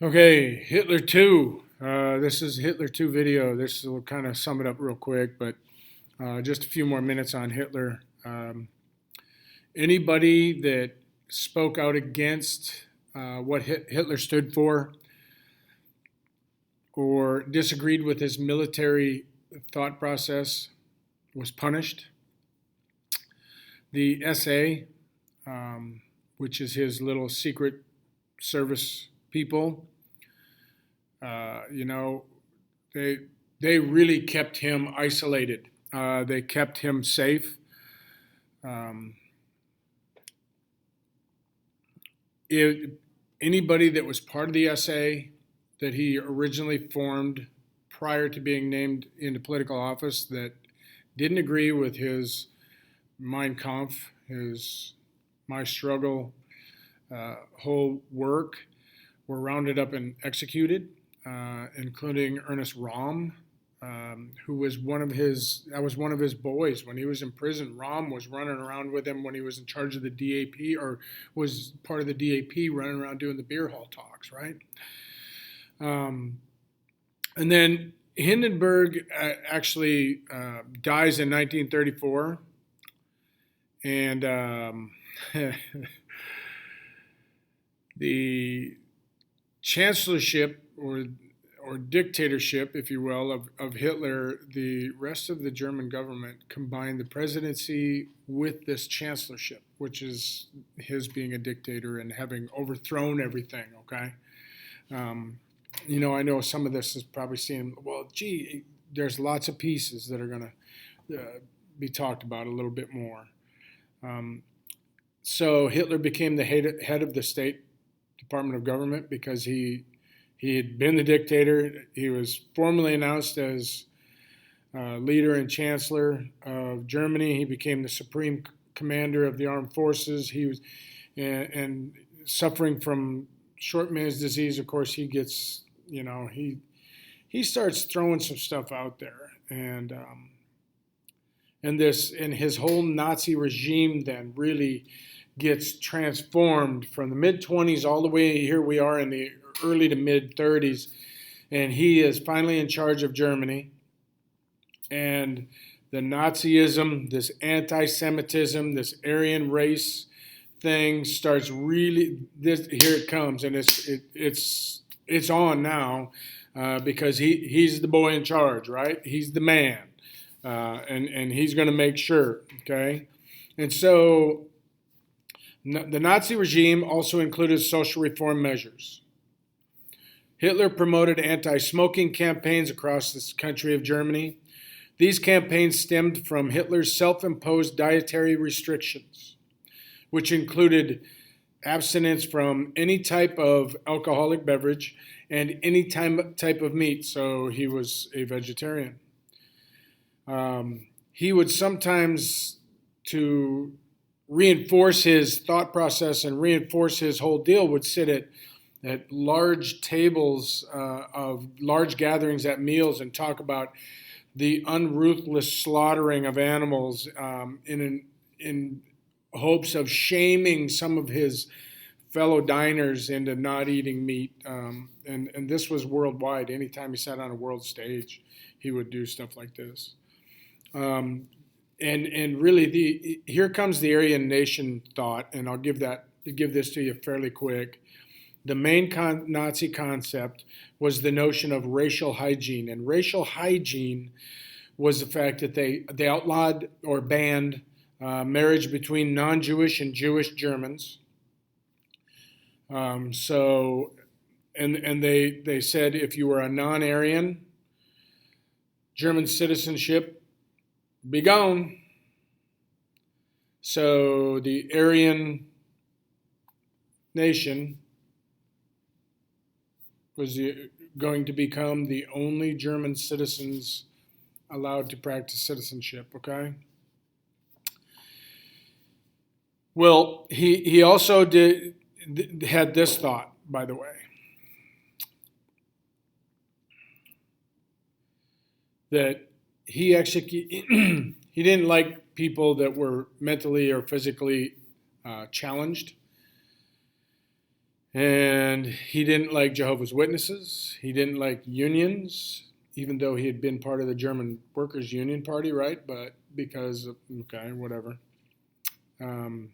Okay, Hitler 2. This is Hitler 2 video. This will kind of sum it up real quick, but just a few more minutes on Hitler. Anybody that spoke out against what Hitler stood for or disagreed with his military thought process was punished. The SA, which is his little secret service people, you know, they really kept him isolated. They kept him safe. Um, Anybody that was part of the SA that he originally formed prior to being named into political office that didn't agree with his Mein Kampf, his My Struggle whole work, were rounded up and executed, including Ernest Röhm, who was that was one of his boys when he was in prison. Röhm was running around with him when he was in charge of the DAP, or was part of the DAP, running around doing the beer hall talks, right? And then Hindenburg actually dies in 1934, and the chancellorship or dictatorship, if you will, of Hitler, the rest of the German government combined the presidency with this chancellorship, which is his being a dictator and having overthrown everything, okay? I know some of this is probably seen, well, gee, there's lots of pieces that are going to be talked about a little bit more. So Hitler became the head of the State Department of Government because he had been the dictator. He was formally announced as leader and chancellor of Germany. He became the supreme commander of the armed forces. He was and suffering from short man's disease. Of course, he gets he starts throwing some stuff out there, and his whole Nazi regime then really gets transformed from the mid-20s all the way here we are in the early to mid-30s, and he is finally in charge of Germany. And the Nazism, this anti-Semitism, this Aryan race thing starts really. Here it comes, and it's on now because he's the boy in charge, right? He's the man, and he's going to make sure. Okay, and so the Nazi regime also included social reform measures. Hitler promoted anti-smoking campaigns across the country of Germany. These campaigns stemmed from Hitler's self-imposed dietary restrictions, which included abstinence from any type of alcoholic beverage and any type of meat, so he was a vegetarian. He would sometimes, to reinforce his thought process and reinforce his whole deal, would sit at large tables of large gatherings at meals and talk about the unruthless slaughtering of animals in hopes of shaming some of his fellow diners into not eating meat. And this was worldwide. Anytime he sat on a world stage, he would do stuff like this. And really, here comes the Aryan nation thought, and I'll give this to you fairly quick. The main Nazi concept was the notion of racial hygiene, and racial hygiene was the fact that they outlawed or banned marriage between non-Jewish and Jewish Germans. They said if you were a non-Aryan, German citizenship be gone. So the Aryan nation was going to become the only German citizens allowed to practice citizenship, okay? Well, he also had this thought, by the way, that he actually he didn't like people that were mentally or physically challenged. And he didn't like Jehovah's Witnesses. He didn't like unions, even though he had been part of the German Workers' Union Party, right? But because, okay, whatever. Um,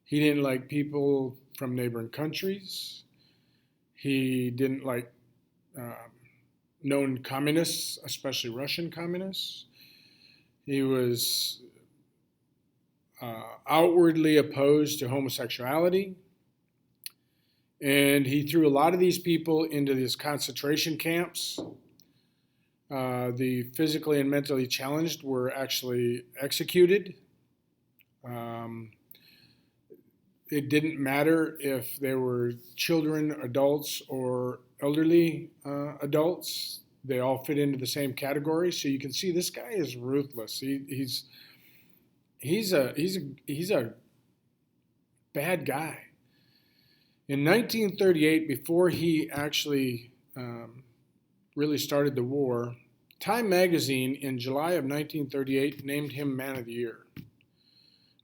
he didn't like people from neighboring countries. He didn't like known communists, especially Russian communists. He was outwardly opposed to homosexuality. And he threw a lot of these people into these concentration camps. The physically and mentally challenged were actually executed. Um, it didn't matter if they were children, adults, or elderly adults. They all fit into the same category. So you can see this guy is ruthless. He's a bad guy. In 1938, before he actually really started the war, Time magazine in July of 1938 named him Man of the Year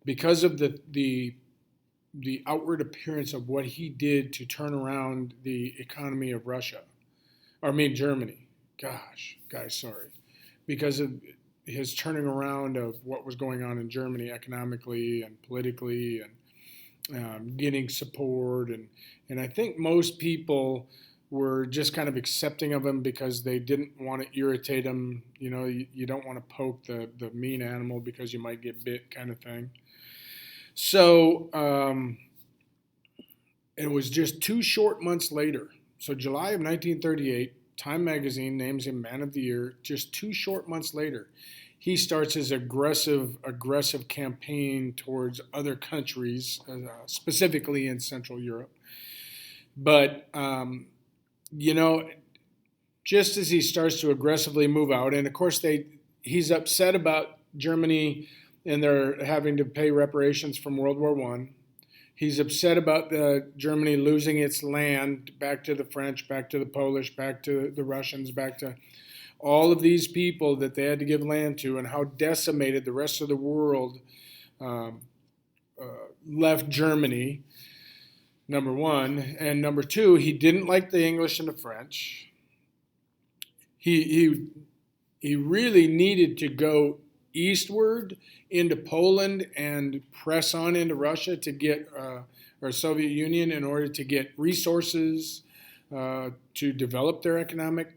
because of the outward appearance of what he did to turn around the economy of Russia, or I mean Germany. Gosh, guys, sorry, because of his turning around of what was going on in Germany economically and politically, and getting support, and I think most people were just kind of accepting of him because they didn't want to irritate him. You know, you don't want to poke the mean animal because you might get bit, kind of thing. So it was just 2 short months later. So July of 1938, Time magazine names him Man of the Year. Just 2 short months later, he starts his aggressive campaign towards other countries, specifically in Central Europe. But you know, just as he starts to aggressively move out, and of course he's upset about Germany and they're having to pay reparations from World War I. He's upset about Germany losing its land back to the French, back to the Polish, back to the Russians, back to all of these people that they had to give land to, and how decimated the rest of the world left Germany, number one. And number two, he didn't like the English and the French. He really needed to go eastward into Poland and press on into Russia to get, or Soviet Union, in order to get resources to develop their economic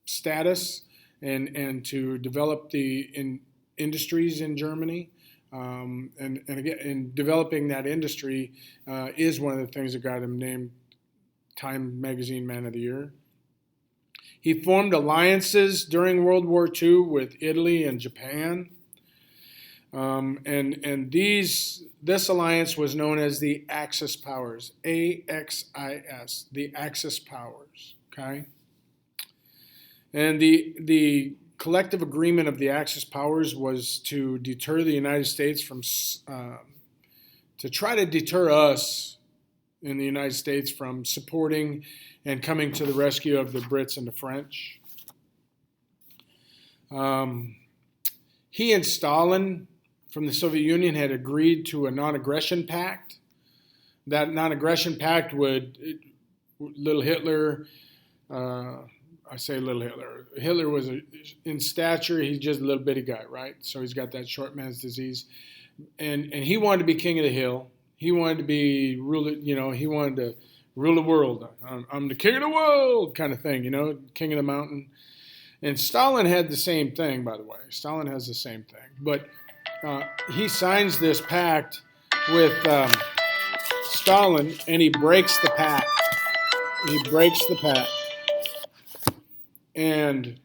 status, and to develop the industries in Germany. And again, in developing that industry is one of the things that got him named Time Magazine Man of the Year. He formed alliances during World War II with Italy and Japan. And this alliance was known as the Axis powers, AXIS, the Axis powers, okay? And the collective agreement of the Axis powers was to deter the United States from, to try to deter us in the United States from supporting and coming to the rescue of the Brits and the French. He and Stalin from the Soviet Union had agreed to a non-aggression pact. That non-aggression pact would, little Hitler, I say little Hitler. Hitler was in stature, he's just a little bitty guy, right? So he's got that short man's disease. And he wanted to be king of the hill. He wanted to be he wanted to rule the world. I'm the king of the world kind of thing, king of the mountain. And Stalin had the same thing, by the way. Stalin has the same thing. But he signs this pact with Stalin, and he breaks the pact. He breaks the pact. And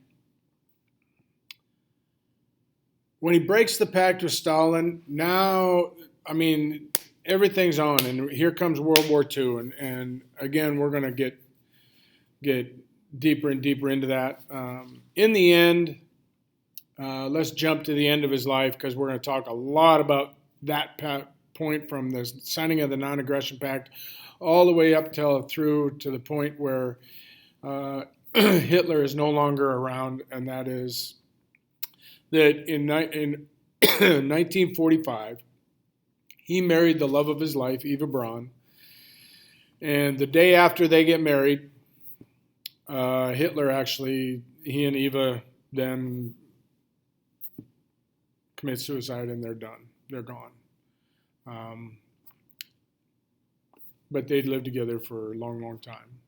when he breaks the pact with Stalin, now, everything's on, and here comes World War II, and again, we're going to get deeper and deeper into that. In the end, let's jump to the end of his life, because we're going to talk a lot about that point from the signing of the Non-Aggression Pact all the way up through to the point where Hitler is no longer around, and that is that in 1945, he married the love of his life, Eva Braun, And the day after they get married, Hitler actually, he and Eva then commit suicide, and they're done. They're gone. But they'd lived together for a long, long time.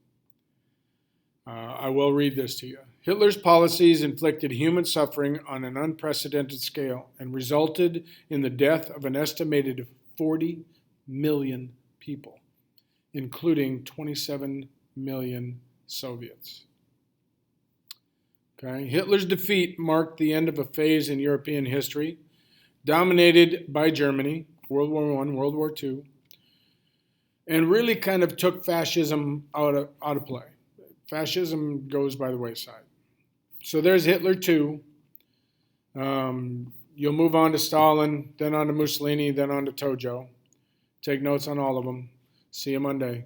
I will read this to you. Hitler's policies inflicted human suffering on an unprecedented scale and resulted in the death of an estimated 40 million people, including 27 million Soviets. Okay. Hitler's defeat marked the end of a phase in European history dominated by Germany, World War I, World War II, and really kind of took fascism out of play. Fascism goes by the wayside. So there's Hitler too. You'll move on to Stalin, then on to Mussolini, then on to Tojo. Take notes on all of them. See you Monday.